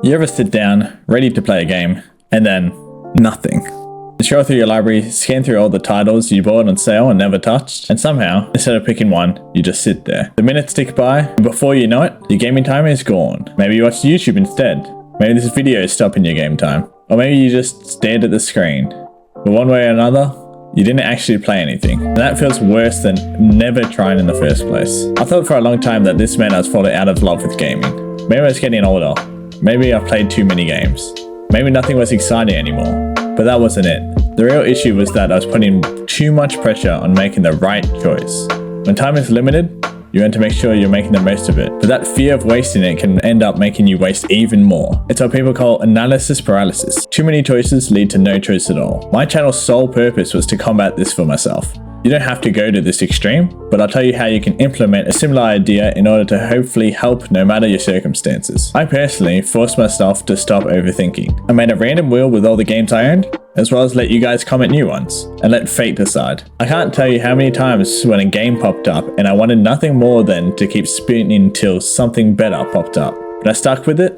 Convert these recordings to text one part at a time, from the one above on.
You ever sit down, ready to play a game, and then nothing? You scroll through your library, scan through all the titles you bought on sale and never touched, and somehow, instead of picking one, you just sit there. The minutes tick by, and before you know it, your gaming time is gone. Maybe you watched YouTube instead. Maybe this video is stopping your game time. Or maybe you just stared at the screen. But one way or another, you didn't actually play anything. And that feels worse than never trying in the first place. I thought for a long time that this meant I was falling out of love with gaming. Maybe I was getting older. Maybe I played too many games. Maybe nothing was exciting anymore. But that wasn't it. The real issue was that I was putting too much pressure on making the right choice. When time is limited, you want to make sure you're making the most of it. But that fear of wasting it can end up making you waste even more. It's what people call analysis paralysis. Too many choices lead to no choice at all. My channel's sole purpose was to combat this for myself. You don't have to go to this extreme, but I'll tell you how you can implement a similar idea in order to hopefully help no matter your circumstances. I personally forced myself to stop overthinking. I made a random wheel with all the games I owned, as well as let you guys comment new ones, and let fate decide. I can't tell you how many times when a game popped up and I wanted nothing more than to keep spinning till something better popped up. But I stuck with it,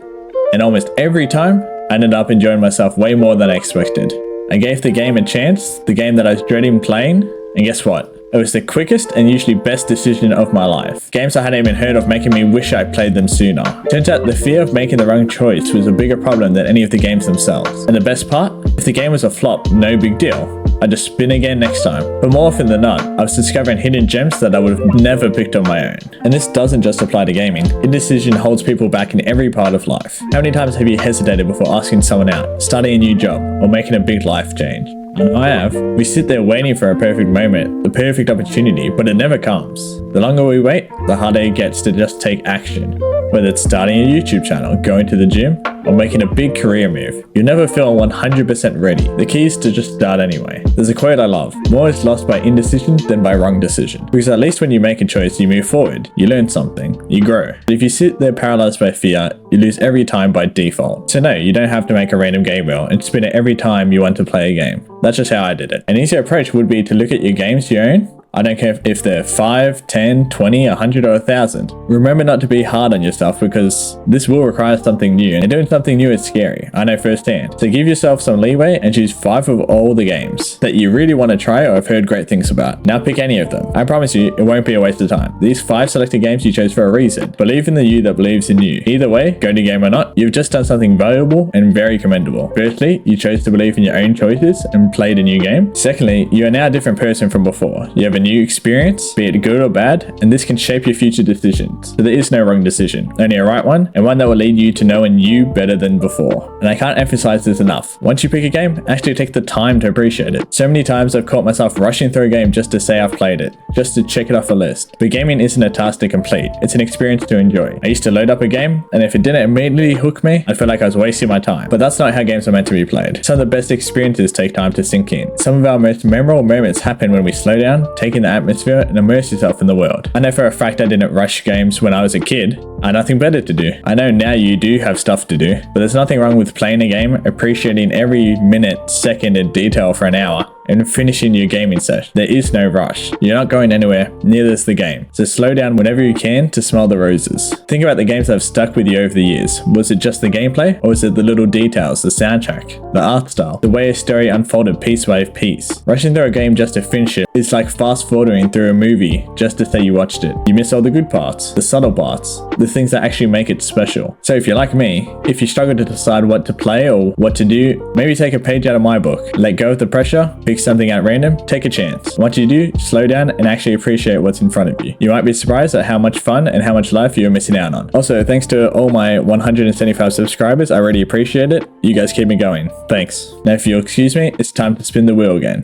and almost every time, I ended up enjoying myself way more than I expected. I gave the game a chance, the game that I was dreading playing, and guess what? It was the quickest and usually best decision of my life. Games I hadn't even heard of making me wish I played them sooner. Turns out the fear of making the wrong choice was a bigger problem than any of the games themselves. And the best part? If the game was a flop, no big deal. I'd just spin again next time. But more often than not, I was discovering hidden gems that I would have never picked on my own. And this doesn't just apply to gaming. Indecision holds people back in every part of life. How many times have you hesitated before asking someone out, starting a new job, or making a big life change? I know I have. We sit there waiting for a perfect moment, the perfect opportunity, but it never comes. The longer we wait, the harder it gets to just take action. Whether it's starting a YouTube channel, going to the gym, or making a big career move, you never feel 100% ready. The key is to just start anyway. There's a quote I love: more is lost by indecision than by wrong decision. Because at least when you make a choice, you move forward, you learn something, you grow. But if you sit there paralyzed by fear, you lose every time by default. So no, you don't have to make a random game wheel and spin it every time you want to play a game. That's just how I did it. An easier approach would be to look at your games you own. I don't care if they're 5, 10, 20, 100 or 1,000. Remember not to be hard on yourself because this will require something new, and doing something new is scary, I know firsthand. So give yourself some leeway and choose 5 of all the games that you really want to try or have heard great things about. Now pick any of them. I promise you, it won't be a waste of time. These 5 selected games you chose for a reason. Believe in the you that believes in you. Either way, go to game or not, you've just done something valuable and very commendable. Firstly, you chose to believe in your own choices and played a new game. Secondly, you are now a different person from before. You have a new experience, be it good or bad, and this can shape your future decisions. So there is no wrong decision, only a right one, and one that will lead you to knowing you better than before. And I can't emphasize this enough. Once you pick a game, actually take the time to appreciate it. So many times I've caught myself rushing through a game just to say I've played it, just to check it off a list. But gaming isn't a task to complete, it's an experience to enjoy. I used to load up a game, and if it didn't immediately hook me, I felt like I was wasting my time. But that's not how games are meant to be played. Some of the best experiences take time to sink in. Some of our most memorable moments happen when we slow down, take in the atmosphere, and immerse yourself in the world. I know for a fact I didn't rush games when I was a kid. I had nothing better to do. I know now you do have stuff to do, but there's nothing wrong with playing a game, appreciating every minute, second, and detail for an hour, and finishing your gaming session. There is no rush. You're not going anywhere, neither is the game. So slow down whenever you can to smell the roses. Think about the games that have stuck with you over the years. Was it just the gameplay, or was it the little details, the soundtrack, the art style, the way a story unfolded piece by piece? Rushing through a game just to finish it is like fast forwarding through a movie just to say you watched it. You miss all the good parts, the subtle parts, the things that actually make it special. So if you're like me, if you struggle to decide what to play or what to do, maybe take a page out of my book. Let go of the pressure, pick something at random, take a chance. Once you do, slow down and actually appreciate what's in front of you. You might be surprised at how much fun and how much life you're missing out on. Also, thanks to all my 175 subscribers, I really appreciate it. You guys keep me going. Thanks. Now if you'll excuse me, it's time to spin the wheel again.